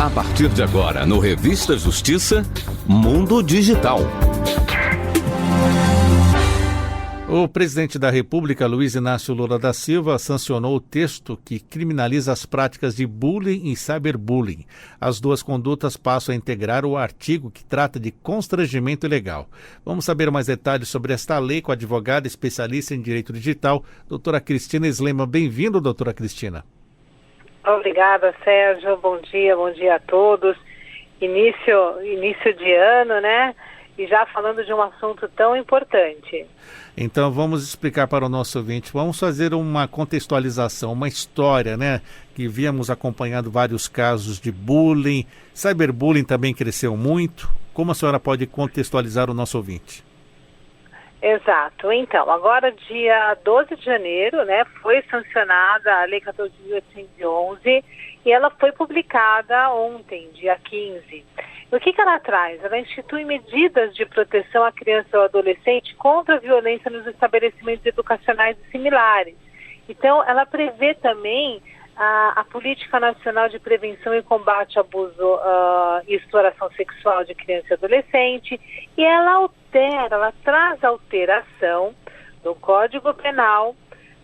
A partir de agora, no Revista Justiça, Mundo Digital. O presidente da República, Luiz Inácio Lula da Silva, sancionou o texto que criminaliza as práticas de bullying e cyberbullying. As duas condutas passam a integrar o artigo que trata de constrangimento ilegal. Vamos saber mais detalhes sobre esta lei com a advogada especialista em direito digital, doutora Cristina Slema. Bem-vindo, doutora Cristina. Obrigada, Sérgio. Bom dia a todos. Início de ano, né? E já falando de um assunto tão importante. Então vamos explicar para o nosso ouvinte, vamos fazer uma contextualização, uma história, né? Que víamos acompanhando vários casos de bullying, cyberbullying também cresceu muito. Como a senhora pode contextualizar o nosso ouvinte? Exato. Então, agora dia 12 de janeiro, né, foi sancionada a Lei 14.811 e ela foi publicada ontem, dia 15. O que ela traz? Ela institui medidas de proteção à criança ou adolescente contra a violência nos estabelecimentos educacionais e similares. Então, ela prevê também a Política Nacional de Prevenção e Combate ao Abuso e Exploração Sexual de Criança e Adolescente, e ela traz alteração no Código Penal,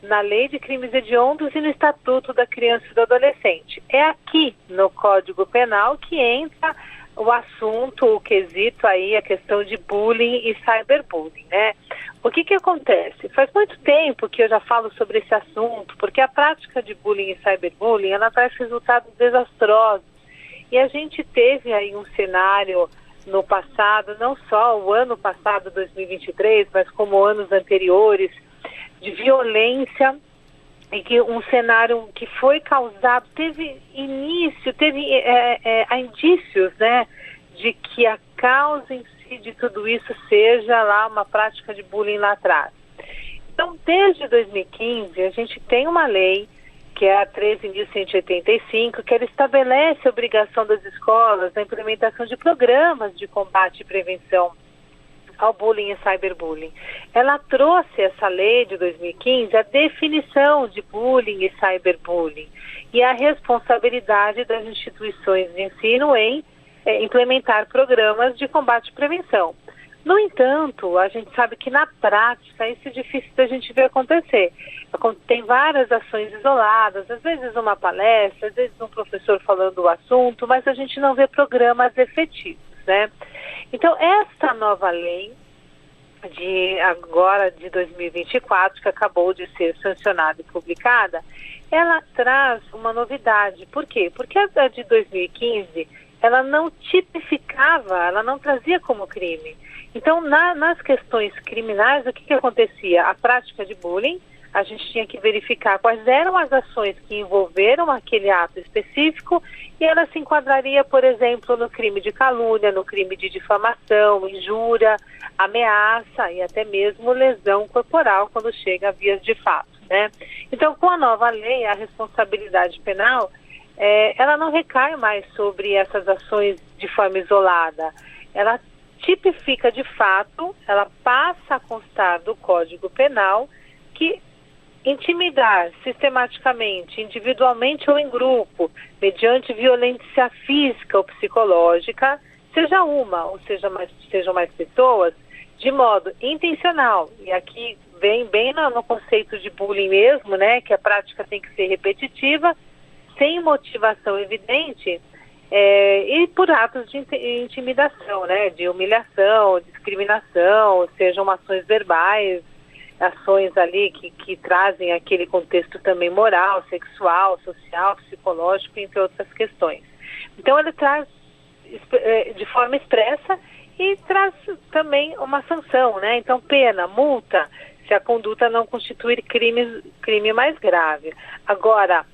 na Lei de Crimes Hediondos e no Estatuto da Criança e do Adolescente. É aqui no Código Penal que entra o assunto, o quesito aí, a questão de bullying e cyberbullying, né? O que acontece? Faz muito tempo que eu já falo sobre esse assunto, porque a prática de bullying e cyberbullying, ela traz resultados desastrosos. E a gente teve aí um cenário no passado, não só o ano passado, 2023, mas como anos anteriores, de violência, e que um cenário que foi causado, teve indícios, né, de que a causa em si de tudo isso seja lá uma prática de bullying lá atrás. Então, desde 2015, a gente tem uma lei, que é a 13.185, que ela estabelece a obrigação das escolas na implementação de programas de combate e prevenção ao bullying e cyberbullying. Ela trouxe, essa lei de 2015, a definição de bullying e cyberbullying e a responsabilidade das instituições de ensino em implementar programas de combate e prevenção. No entanto, a gente sabe que na prática isso é difícil da gente ver acontecer. Tem várias ações isoladas, às vezes uma palestra, às vezes um professor falando o assunto, mas a gente não vê programas efetivos, né? Então, essa nova lei de 2024, que acabou de ser sancionada e publicada, ela traz uma novidade. Por quê? Porque a de 2015, ela não tipificava, ela não trazia como crime. Então, nas questões criminais, o que acontecia? A prática de bullying, a gente tinha que verificar quais eram as ações que envolveram aquele ato específico e ela se enquadraria, por exemplo, no crime de calúnia, no crime de difamação, injúria, ameaça e até mesmo lesão corporal quando chega a vias de fato, né? Então, com a nova lei, a responsabilidade penal, ela não recai mais sobre essas ações de forma isolada. Ela tipifica de fato, ela passa a constar do Código Penal que intimidar sistematicamente, individualmente ou em grupo, mediante violência física ou psicológica, seja uma ou sejam mais pessoas, de modo intencional. E aqui vem bem no conceito de bullying mesmo, né, que a prática tem que ser repetitiva, sem motivação evidente, e por atos de intimidação, né, de humilhação, discriminação, sejam ações verbais, ações ali que trazem aquele contexto também moral, sexual, social, psicológico, entre outras questões. Então, ele traz de forma expressa e traz também uma sanção, né? Então, pena, multa, se a conduta não constituir crime mais grave. Agora,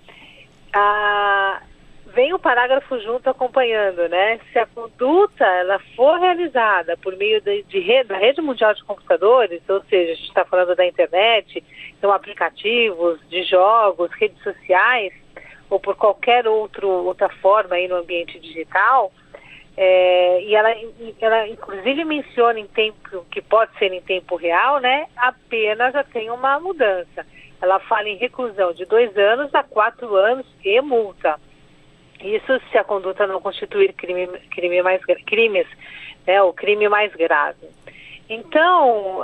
vem o parágrafo junto acompanhando, né? Se a conduta ela for realizada por meio da rede mundial de computadores, ou seja, a gente está falando da internet, então aplicativos, de jogos, redes sociais, ou por qualquer outra forma aí no ambiente digital, e ela inclusive menciona em tempo, que pode ser em tempo real, né? A pena já tem uma mudança. Ela fala em reclusão de 2 anos a 4 anos e multa. Isso se a conduta não constituir crimes, né, o crime mais grave. Então,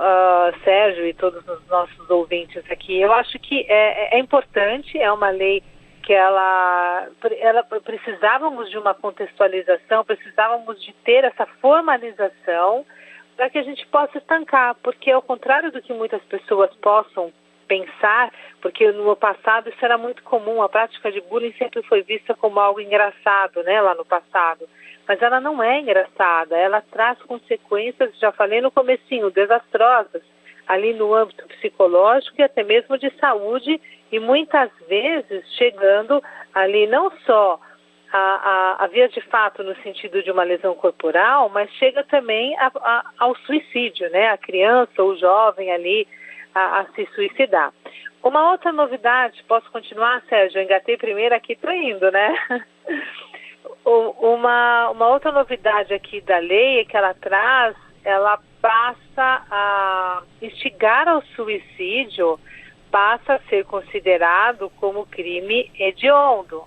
Sérgio e todos os nossos ouvintes aqui, eu acho que é importante, é uma lei que ela precisávamos de uma contextualização, precisávamos de ter essa formalização para que a gente possa estancar, porque ao contrário do que muitas pessoas possam pensar, porque no passado isso era muito comum, a prática de bullying sempre foi vista como algo engraçado, né, lá no passado, mas ela não é engraçada, ela traz consequências, já falei no comecinho, desastrosas, ali no âmbito psicológico e até mesmo de saúde, e muitas vezes chegando ali não só a via de fato no sentido de uma lesão corporal, mas chega também ao suicídio, né, a criança ou o jovem ali a se suicidar. Uma outra novidade, posso continuar, Sérgio? Eu engatei primeiro aqui, tô indo, né? Uma outra novidade aqui da lei é que ela passa a instigar ao suicídio, passa a ser considerado como crime hediondo.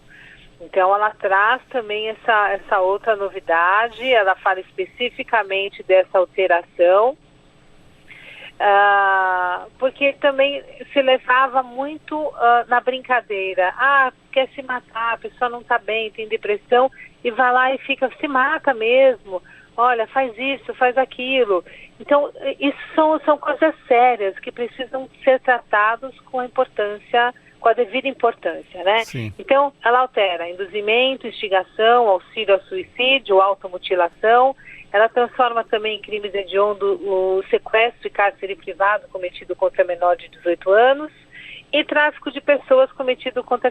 Então ela traz também essa outra novidade, ela fala especificamente dessa alteração, porque também se levava muito na brincadeira. Quer se matar, a pessoa não está bem, tem depressão, e vai lá e se mata mesmo. Olha, faz isso, faz aquilo. Então, isso são coisas sérias que precisam ser tratadas com a devida importância, né? Sim. Então, ela altera induzimento, instigação, auxílio ao suicídio, automutilação. Ela transforma também em crimes hediondos o sequestro e cárcere privado cometido contra menor de 18 anos e tráfico de pessoas cometido contra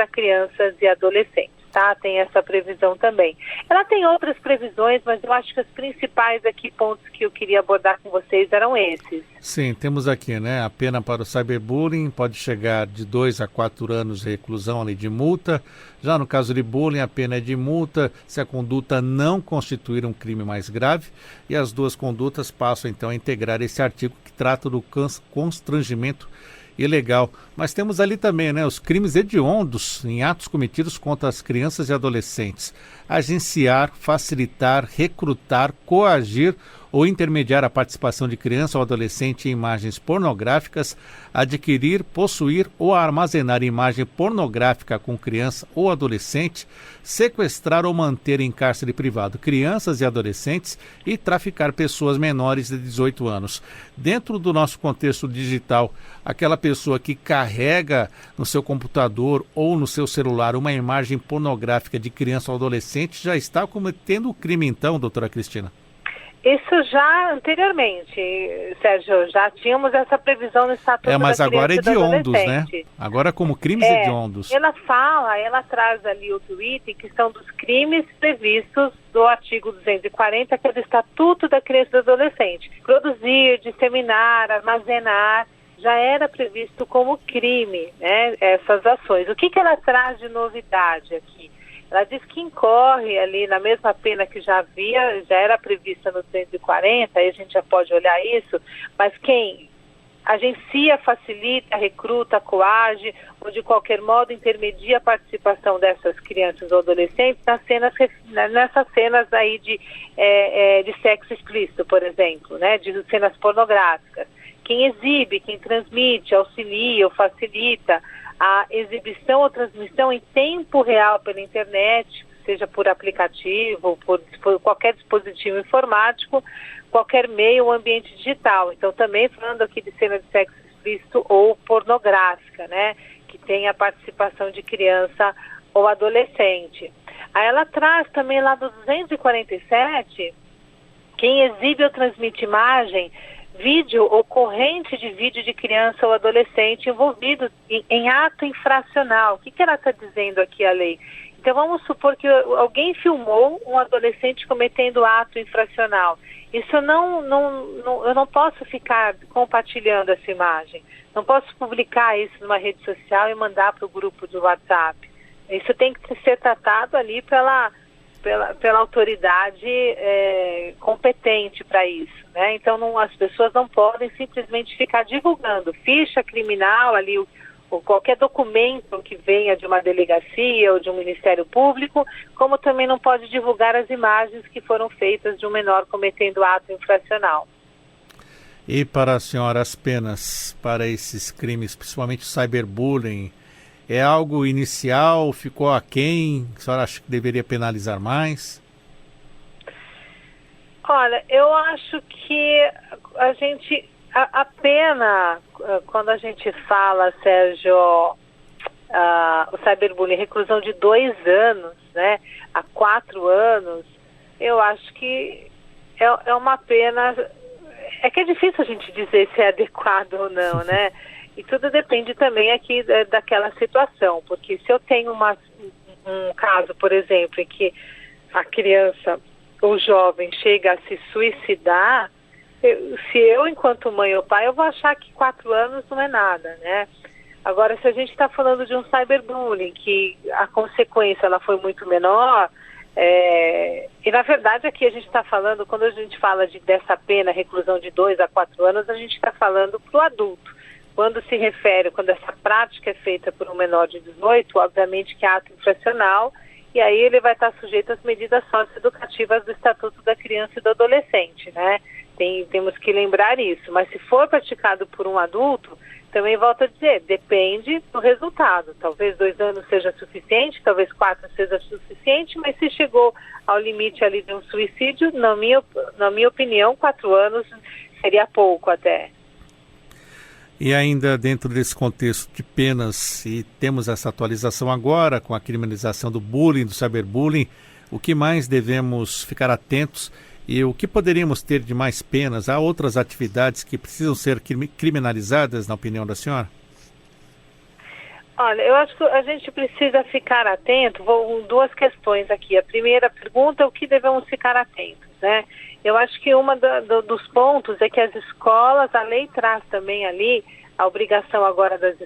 crianças e adolescentes, tá? Tem essa previsão também. Ela tem outras previsões, mas eu acho que os principais aqui pontos que eu queria abordar com vocês eram esses. Sim, temos aqui, né, a pena para o cyberbullying pode chegar de 2 a 4 anos de reclusão ali de multa. Já no caso de bullying, a pena é de multa se a conduta não constituir um crime mais grave, e as duas condutas passam então a integrar esse artigo que trata do constrangimento ilegal. Mas temos ali também, né, os crimes hediondos em atos cometidos contra as crianças e adolescentes. Agenciar, facilitar, recrutar, coagir ou intermediar a participação de criança ou adolescente em imagens pornográficas, adquirir, possuir ou armazenar imagem pornográfica com criança ou adolescente, sequestrar ou manter em cárcere privado crianças e adolescentes e traficar pessoas menores de 18 anos. Dentro do nosso contexto digital, aquela pessoa que carrega no seu computador ou no seu celular uma imagem pornográfica de criança ou adolescente já está cometendo o crime então, doutora Cristina? Isso já anteriormente, Sérgio, já tínhamos essa previsão no Estatuto mas da agora é Criança e do hediondos, né? Adolescente. Agora como crimes hediondos. Ela traz ali o tweet que são dos crimes previstos do artigo 240, que é do Estatuto da Criança e do Adolescente. Produzir, disseminar, armazenar, já era previsto como crime, né, essas ações. O que ela traz de novidade aqui? Ela diz que incorre ali na mesma pena que já era prevista no 240, aí a gente já pode olhar isso, mas quem agencia, facilita, recruta, coage, ou de qualquer modo intermedia a participação dessas crianças ou adolescentes nessas cenas aí de sexo explícito, por exemplo, né, de cenas pornográficas. Quem exibe, quem transmite, auxilia ou facilita a exibição ou transmissão em tempo real pela internet, seja por aplicativo, por qualquer dispositivo informático, qualquer meio ou ambiente digital. Então, também falando aqui de cena de sexo explícito ou pornográfica, né, que tem a participação de criança ou adolescente. Aí ela traz também lá do 247, quem exibe ou transmite imagem, vídeo ou corrente de vídeo de criança ou adolescente envolvido em ato infracional. O que ela está dizendo aqui, a lei? Então vamos supor que alguém filmou um adolescente cometendo ato infracional. Isso eu não posso ficar compartilhando essa imagem. Não posso publicar isso numa rede social e mandar para o grupo do WhatsApp. Isso tem que ser tratado ali pela autoridade competente para isso, né? Então as pessoas não podem simplesmente ficar divulgando ficha criminal ali, ou qualquer documento que venha de uma delegacia ou de um Ministério Público, como também não pode divulgar as imagens que foram feitas de um menor cometendo ato infracional. E para a senhora, as penas para esses crimes, principalmente o cyberbullying, é algo inicial? Ficou aquém? A senhora acha que deveria penalizar mais? Olha, eu acho que a pena, quando a gente fala, Sérgio, o cyberbullying, reclusão de 2 anos, né, a 4 anos, eu acho que é uma pena. É que é difícil a gente dizer se é adequado ou não, né? E tudo depende também aqui daquela situação, porque se eu tenho um caso, por exemplo, em que a criança ou jovem chega a se suicidar, se eu, enquanto mãe ou pai, eu vou achar que 4 anos não é nada, né? Agora, se a gente está falando de um cyberbullying, que a consequência ela foi muito menor, e na verdade aqui a gente está falando, quando a gente fala dessa pena, reclusão de 2 a 4 anos, a gente está falando para o adulto. Quando se refere, quando essa prática é feita por um menor de 18, obviamente que é ato infracional, e aí ele vai estar sujeito às medidas socioeducativas do Estatuto da Criança e do Adolescente, né? Temos que lembrar isso. Mas se for praticado por um adulto, também volto a dizer, depende do resultado. Talvez 2 anos seja suficiente, talvez 4 seja suficiente, mas se chegou ao limite ali de um suicídio, na minha opinião, 4 anos seria pouco até. E ainda dentro desse contexto de penas, e temos essa atualização agora com a criminalização do bullying, do cyberbullying, o que mais devemos ficar atentos e o que poderíamos ter de mais penas? Há outras atividades que precisam ser criminalizadas, na opinião da senhora? Olha, eu acho que a gente precisa ficar atento, vou 2 questões aqui. A primeira pergunta é o que devemos ficar atentos, né? Eu acho que dos pontos é que as escolas, a lei traz também ali a obrigação agora das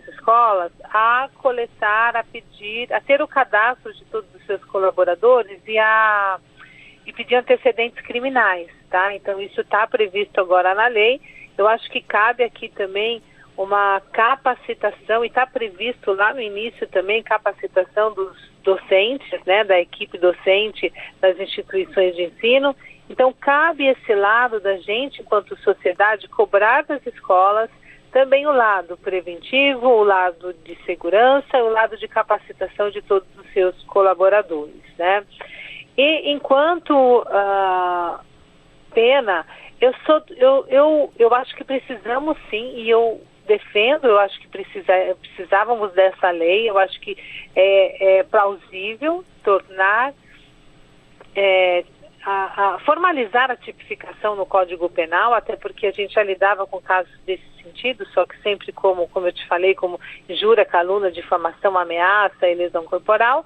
escolas a coletar, a pedir, a ter o cadastro de todos os seus colaboradores e pedir antecedentes criminais, tá? Então isso está previsto agora na lei. Eu acho que cabe aqui também uma capacitação, e está previsto lá no início também capacitação dos docentes, né, da equipe docente das instituições de ensino. Então cabe esse lado da gente, enquanto sociedade, cobrar das escolas também o lado preventivo, o lado de segurança, o lado de capacitação de todos os seus colaboradores, né? E enquanto pena, eu acho que precisamos sim, e eu defendo, eu acho que precisávamos dessa lei, eu acho que é plausível tornar, formalizar a tipificação no Código Penal, até porque a gente já lidava com casos desse sentido, só que sempre como eu te falei, como injúria, calúnia, difamação, ameaça e lesão corporal.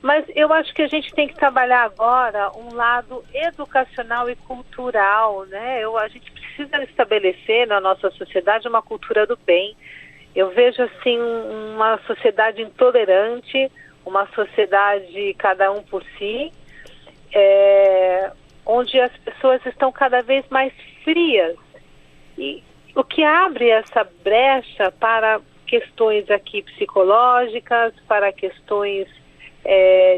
Mas eu acho que a gente tem que trabalhar agora um lado educacional e cultural, né? A gente precisa estabelecer na nossa sociedade uma cultura do bem. Eu vejo, assim, uma sociedade intolerante, uma sociedade cada um por si, onde as pessoas estão cada vez mais frias. E o que abre essa brecha para questões aqui psicológicas, para questões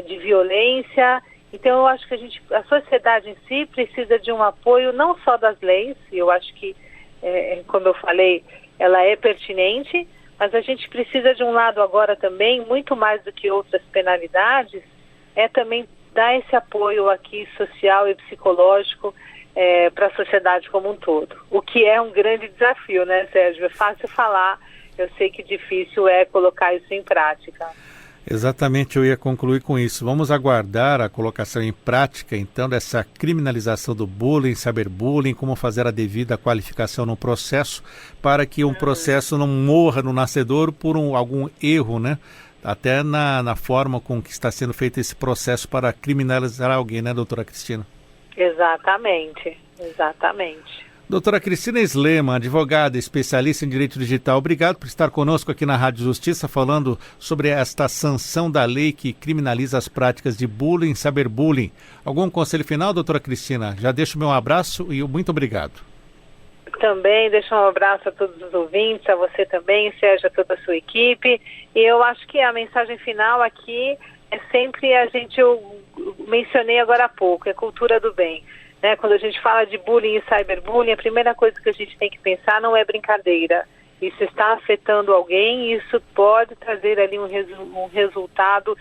de violência. Então eu acho que a sociedade em si precisa de um apoio não só das leis, e eu acho que, como eu falei, ela é pertinente, mas a gente precisa de um lado agora também, muito mais do que outras penalidades, também dar esse apoio aqui social e psicológico para a sociedade como um todo. O que é um grande desafio, né, Sérgio? É fácil falar, eu sei que difícil é colocar isso em prática. Exatamente, eu ia concluir com isso. Vamos aguardar a colocação em prática, então, dessa criminalização do bullying, cyberbullying, como fazer a devida qualificação no processo, para que um processo não morra no nascedouro por algum erro, né? Até na forma com que está sendo feito esse processo para criminalizar alguém, né, doutora Cristina? Exatamente, exatamente. Doutora Cristina Slema, advogada, especialista em direito digital, obrigado por estar conosco aqui na Rádio Justiça, falando sobre esta sanção da lei que criminaliza as práticas de bullying e cyberbullying. Algum conselho final, doutora Cristina? Já deixo meu abraço e muito obrigado. também, deixar um abraço a todos os ouvintes, a você também, Sérgio, a toda a sua equipe. E eu acho que a mensagem final aqui é sempre eu mencionei agora há pouco, é cultura do bem. Né? Quando a gente fala de bullying e cyberbullying, a primeira coisa que a gente tem que pensar não é brincadeira. Isso está afetando alguém e isso pode trazer ali um resultado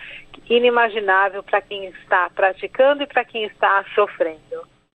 inimaginável para quem está praticando e para quem está sofrendo.